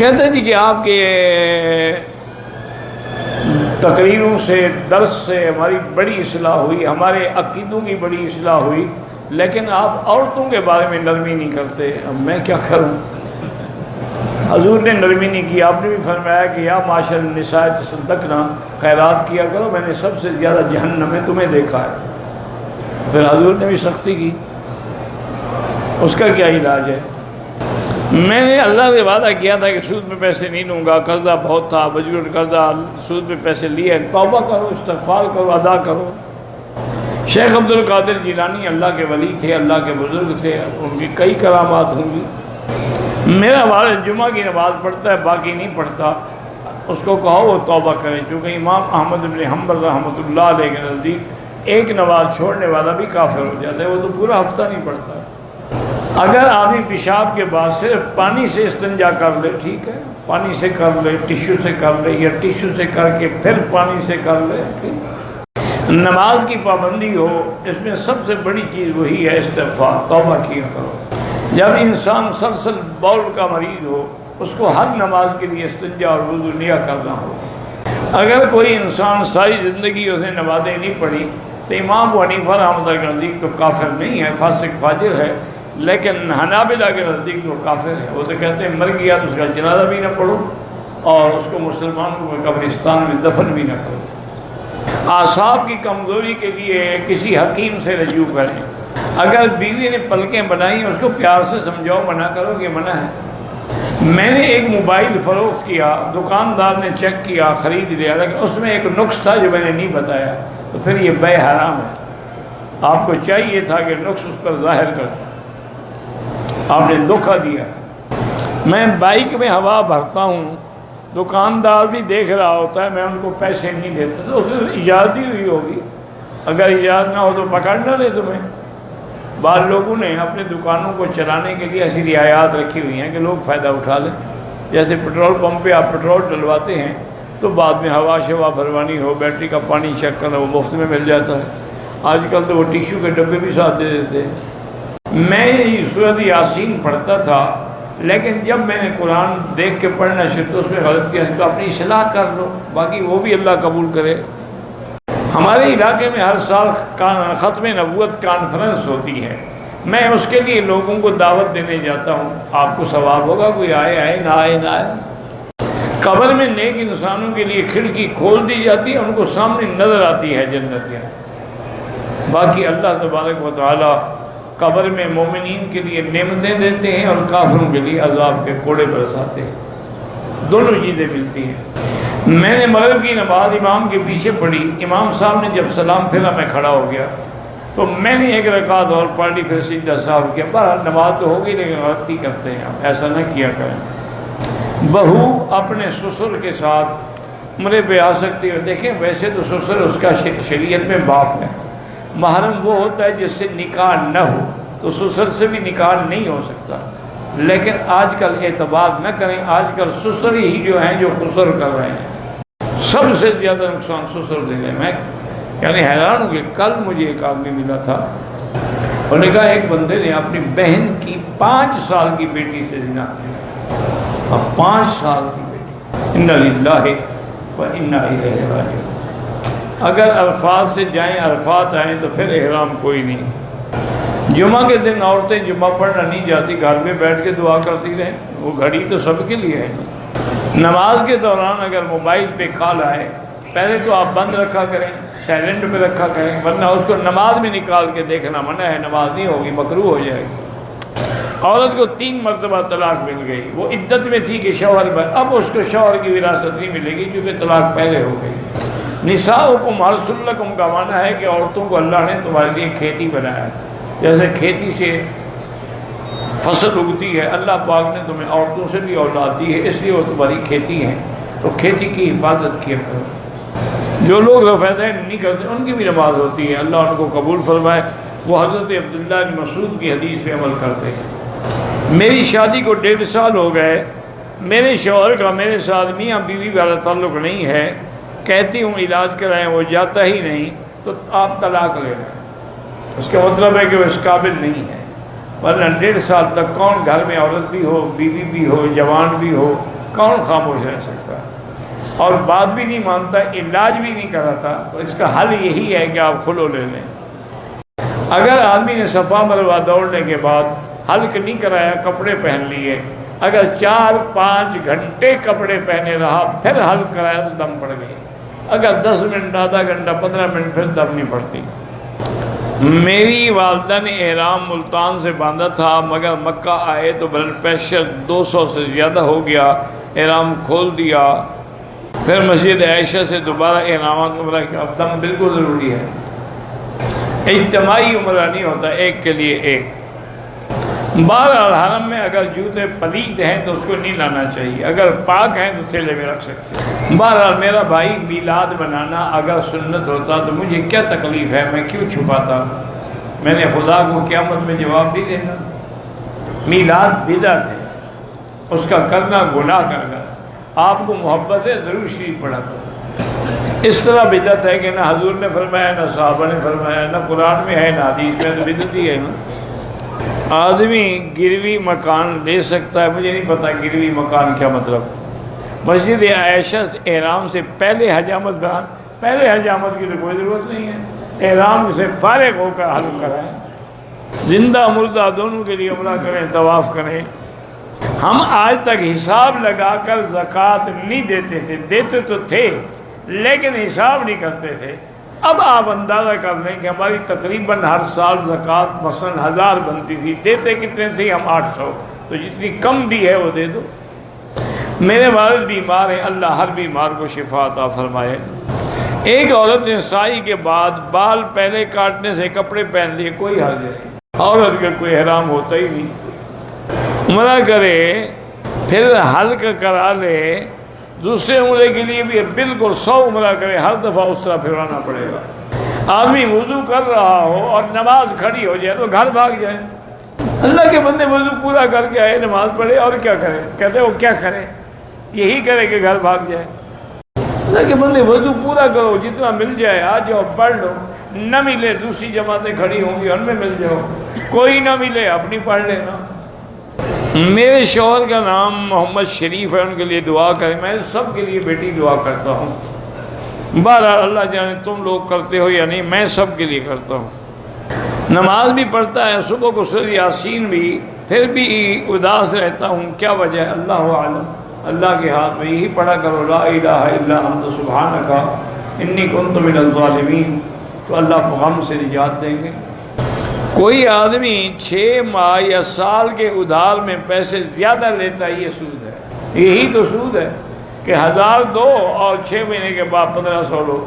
کہتے تھے کہ آپ کے تقریروں سے، درس سے ہماری بڑی اصلاح ہوئی، ہمارے عقیدوں کی بڑی اصلاح ہوئی، لیکن آپ عورتوں کے بارے میں نرمی نہیں کرتے۔ اب میں کیا کروں؟ حضور نے نرمی نہیں کی، آپ نے بھی فرمایا کہ یا معاشر النساء تصدقنا، خیرات کیا کرو، میں نے سب سے زیادہ جہنم میں تمہیں دیکھا ہے۔ پھر حضور نے بھی سختی کی، اس کا کیا علاج ہے؟ میں نے اللہ سے وعدہ کیا تھا کہ سود میں پیسے نہیں لوں گا، قرضہ بہت تھا، بجور قرضہ، سود میں پیسے لیے، توبہ کرو، استغفار کرو، ادا کرو۔ شیخ عبد القادر جیلانی اللہ کے ولی تھے، اللہ کے بزرگ تھے، ان کی کئی کرامات ہوں گی۔ میرا والد جمعہ کی نماز پڑھتا ہے، باقی نہیں پڑھتا، اس کو کہو وہ توبہ کرے، چونکہ امام احمد بن حنبل رحمۃ اللہ علیہ کے نزدیک ایک نماز چھوڑنے والا بھی کافر ہو جاتا ہے، وہ تو پورا ہفتہ نہیں پڑھتا۔ اگر آدمی پیشاب کے بعد صرف پانی سے استنجا کر لے، ٹھیک ہے، پانی سے کر لے، ٹیشو سے کر لے، یا ٹیشو سے کر کے پھر پانی سے کر لے، ٹھیک۔ نماز کی پابندی ہو، اس میں سب سے بڑی چیز وہی ہے استغفار، توبہ کیا کرو۔ جب انسان سلسل بول کا مریض ہو، اس کو ہر نماز کے لیے استنجا اور وضو نیا کرنا ہو۔ اگر کوئی انسان ساری زندگی اس نے نمازیں نہیں پڑھی تو امام ابو حنیفہ رحمۃ اللہ کے نزدیک تو کافر نہیں ہے، فاسق فاجر ہے، لیکن حنابلہ کے نزدیک تو کافر ہے۔ وہ تو کہتے ہیں مر گیا تو اس کا جنازہ بھی نہ پڑھو اور اس کو مسلمانوں کو قبرستان میں دفن بھی نہ کرو۔ اعصاب کی کمزوری کے لیے کسی حکیم سے رجوع کریں۔ اگر بیوی نے پلکیں بنائی اس کو پیار سے سمجھاؤ، منع کرو کہ منع ہے۔ میں نے ایک موبائل فروخت کیا، دکاندار نے چیک کیا، خرید لیا، لیکن اس میں ایک نقص تھا جو میں نے نہیں بتایا، تو پھر یہ بے حرام ہے۔ آپ کو چاہیے تھا کہ نقص اس پر ظاہر کرتا، آپ نے دھوکہ دیا۔ میں بائک میں ہوا بھرتا ہوں، دکاندار بھی دیکھ رہا ہوتا ہے، میں ان کو پیسے نہیں دیتا، تو اس نے اجازت دی ہوئی ہوگی، اگر اجازت نہ ہو تو پکڑ نہ لے تمہیں۔ بعض لوگوں نے اپنے دکانوں کو چلانے کے لیے ایسی رعایات رکھی ہوئی ہیں کہ لوگ فائدہ اٹھا لیں۔ جیسے پیٹرول پمپ پہ آپ پیٹرول ڈلواتے ہیں تو بعد میں ہوا شوا بھروانی ہو، بیٹری کا پانی چیک کرنا، وہ مفت میں مل جاتا ہے۔ آج کل تو وہ ٹیشو کے ڈبے بھی ساتھ دے دیتے ہیں۔ میں یہ سورۃ یاسین پڑھتا تھا، لیکن جب میں نے قرآن دیکھ کے پڑھنا شروع تو اس میں غلط کیا، تو اپنی اصلاح کر لو، باقی وہ بھی اللہ قبول کرے۔ ہمارے علاقے میں ہر سال ختم نبوت کانفرنس ہوتی ہے، میں اس کے لیے لوگوں کو دعوت دینے جاتا ہوں۔ آپ کو ثواب ہوگا، کوئی آئے آئے، نہ آئے نہ آئے۔ قبر میں نیک انسانوں کے لیے کھڑکی کھول دی جاتی ہے، ان کو سامنے نظر آتی ہے جنتیاں۔ باقی اللہ تبارک و تعالی قبر میں مومنین کے لیے نعمتیں دیتے ہیں اور کافروں کے لیے عذاب کے کوڑے برساتے ہیں، دونوں چیزیں ملتی ہیں۔ میں نے مغرب کی نماز امام کے پیچھے پڑھی، امام صاحب نے جب سلام پھیرا میں کھڑا ہو گیا، تو میں نے ایک رکعت اور پڑھ لی، پھر سجدہ صاف کیا۔ بہرحال نماز تو ہوگی لیکن غلطی کرتے ہیں، آپ ایسا نہ کیا کریں۔ بہو اپنے سسر کے ساتھ عمرے پہ آ سکتی ہے۔ دیکھیں ویسے تو سسر اس کا شریعت میں باپ ہے، محرم وہ ہوتا ہے جس سے نکاح نہ ہو، تو سسر سے بھی نکاح نہیں ہو سکتا۔ لیکن آج کل اعتبار نہ کریں، آج کل سسر ہی جو ہیں جو خسر کر رہے ہیں، سب سے زیادہ نقصان سسر دے رہے ہیں۔ میں یعنی حیران ہوں کہ کل مجھے ایک آدمی ملا تھا، انہوں نے کہا ایک بندے نے اپنی بہن کی 5 سال کی بیٹی سے زنا کیا، 5 سال کی بیٹی۔ انا للہ و انا الیہ راجعون۔ اگر عرفات سے جائیں، عرفات آئیں تو پھر احرام کوئی نہیں۔ جمعہ کے دن عورتیں جمعہ پڑھنا نہیں جاتی، گھر میں بیٹھ کے دعا کرتی رہیں، وہ گھڑی تو سب کے لیے ہے۔ نماز کے دوران اگر موبائل پہ کال آئے، پہلے تو آپ بند رکھا کریں، سائلنٹ پہ رکھا کریں، ورنہ اس کو نماز میں نکال کے دیکھنا منع ہے، نماز نہیں ہوگی، مکروہ ہو جائے گی۔ عورت کو 3 مرتبہ طلاق مل گئی، وہ عدت میں تھی کہ شوہر اب اس کو شوہر کی وراثت نہیں ملے گی کیونکہ طلاق پہلے ہو گئی۔ نساؤکم حرث لکم کا معنی ہے کہ عورتوں کو اللہ نے تمہارے لیے کھیتی بنایا ہے، جیسے کھیتی سے فصل اگتی ہے، اللہ پاک نے تمہیں عورتوں سے بھی اولاد دی ہے، اس لیے وہ تمہاری کھیتی ہیں، تو کھیتی کی حفاظت کیا کرو۔ جو لوگ رفعتین نہیں کرتے ان کی بھی نماز ہوتی ہے، اللہ ان کو قبول فرمائے۔ وہ حضرت عبداللہ بن مسعود کی حدیث پہ عمل کرتے ہیں۔ میری شادی کو 1.5 سال ہو گئے، میرے شوہر کا میرے ساتھ میاں بیوی والا تعلق نہیں ہے، کہتی ہوں علاج کرائیں، وہ جاتا ہی نہیں، تو آپ طلاق لے لیں۔ اس کا مطلب ہے کہ وہ اس قابل نہیں ہے، ورنہ 1.5 سال تک کون گھر میں عورت بھی ہو، بیوی بھی ہو، جوان بھی ہو، کون خاموش رہ سکتا ہے؟ اور بات بھی نہیں مانتا، علاج بھی نہیں کراتا، تو اس کا حل یہی ہے کہ آپ خلو لے لیں۔ اگر آدمی نے صفا مروا دوڑنے کے بعد حلق نہیں کرایا، کپڑے پہن لیے، اگر 4-5 گھنٹے کپڑے پہنے رہا پھر حلق کرایا تو دم پڑ گئی، اگر 10 منٹ، آدھا گھنٹہ، 15 منٹ پھر دم نہیں پڑتی۔ میری والدہ نے احرام ملتان سے باندھا تھا، مگر مکہ آئے تو بلڈ پریشر 200 سے زیادہ ہو گیا، احرام کھول دیا، پھر مسجد عائشہ سے دوبارہ احرامات عمرہ کیا۔ اب دم بالکل ضروری ہے، اجتماعی عمرہ نہیں ہوتا، ایک کے لیے ایک۔ بہرحال حرم میں اگر جوتے پلید ہیں تو اس کو نہیں لانا چاہیے، اگر پاک ہیں تو تھیلے میں رکھ سکتے ہیں۔ بہرحال میرا بھائی، میلاد منانا اگر سنت ہوتا تو مجھے کیا تکلیف ہے، میں کیوں چھپاتا؟ میں نے خدا کو قیامت میں جواب نہیں دینا۔ میلاد بدعت ہے، اس کا کرنا گناہ کرنا۔ آپ کو محبت ہے، درود شریف پڑھا کرو۔ اس طرح بدعت ہے کہ نہ حضور نے فرمایا، نہ صحابہ نے فرمایا، نہ قرآن میں ہے، نہ حدیث میں، تو بدعت ہی ہے نا۔ آدمی گروی مکان لے سکتا ہے، مجھے نہیں پتا گروی مکان کیا مطلب۔ مسجد عائشہ احرام سے پہلے حجامت بیان، پہلے حجامت کی تو کوئی ضرورت نہیں ہے، احرام سے فارغ ہو کر حلق کرائیں، زندہ مردہ دونوں کے لیے عمرہ کریں، طواف کریں۔ ہم آج تک حساب لگا کر زکوٰۃ نہیں دیتے تھے، دیتے تو تھے لیکن حساب نہیں کرتے تھے۔ اب آپ اندازہ کر لیں کہ ہماری تقریباً ہر سال زکوٰۃ مثلاً 1000 بنتی تھی، دیتے کتنے تھے ہم؟ 800، تو جتنی کم دی ہے وہ دے دو۔ میرے والد بیمار ہیں، اللہ ہر بیمار کو شفا عطا فرمائے۔ ایک عورت نے سائی کے بعد بال پہلے کاٹنے سے کپڑے پہن لیے، کوئی حرج نہیں، عورت کا کوئی احرام ہوتا ہی نہیں، عمرہ کرے پھر حلق کرا لے، دوسرے عمرے کے لیے بھی بالکل 100 عمرہ کرے، ہر دفعہ اس طرح پھروانا پڑے گا۔ آدمی وضو کر رہا ہو اور نماز کھڑی ہو جائے تو گھر بھاگ جائے۔ اللہ کے بندے وضو پورا کر کے آئے، نماز پڑھے اور کیا کرے؟ کہتے وہ کیا کرے؟ یہی کرے کہ گھر بھاگ جائے۔ اللہ کے بندے وضو پورا کرو، جتنا مل جائے آ جاؤ پڑھ لو، نہ ملے دوسری جماعتیں کھڑی ہوں گی ان میں مل جاؤ، کوئی نہ ملے اپنی پڑھ لینا۔ میرے شوہر کا نام محمد شریف ہے، ان کے لیے دعا کریں۔ میں سب کے لیے بیٹی دعا کرتا ہوں، بہرحال اللہ جانے تم لوگ کرتے ہو یا نہیں، میں سب کے لیے کرتا ہوں۔ نماز بھی پڑھتا ہے، صبح کو سورہ یاسین بھی، پھر بھی اداس رہتا ہوں، کیا وجہ ہے؟ اللہ عالم، اللہ کے ہاتھ میں۔ یہی پڑھا کرو، لا الہ الا انت سبحانک انی کنت من الظالمین، تو اللہ کو غم سے نجات دیں گے۔ کوئی آدمی 6 ماہ یا سال کے ادھار میں پیسے زیادہ لیتا ہے، یہ سود ہے۔ یہی تو سود ہے کہ 1000 دو اور 6 مہینے کے بعد 1500 لو۔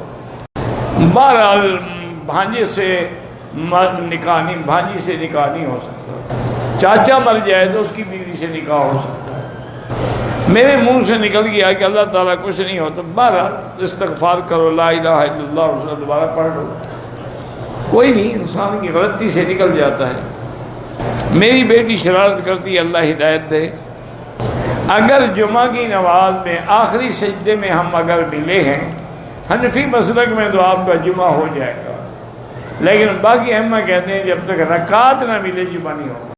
بہرحال بھانجے سے نکاح نہیں، بھانجی سے نکاح نہیں ہو سکتا، چاچا مر جائے تو اس کی بیوی سے نکاح ہو سکتا ہے۔ میرے منہ سے نکل گیا کہ اللہ تعالیٰ کچھ نہیں ہوتا، بہرحال استغفار کرو، لا الہ الا اللہ، اسے دوبارہ پڑھ لو، کوئی نہیں، انسان کی غلطی سے نکل جاتا ہے۔ میری بیٹی شرارت کرتی ہے، اللہ ہدایت دے۔ اگر جمعہ کی نماز میں آخری سجدے میں ہم اگر ملے ہیں، حنفی مسلک میں تو آپ کا جمعہ ہو جائے گا، لیکن باقی ائمہ کہتے ہیں جب تک رکعت نہ ملے جمعہ نہیں ہوگا۔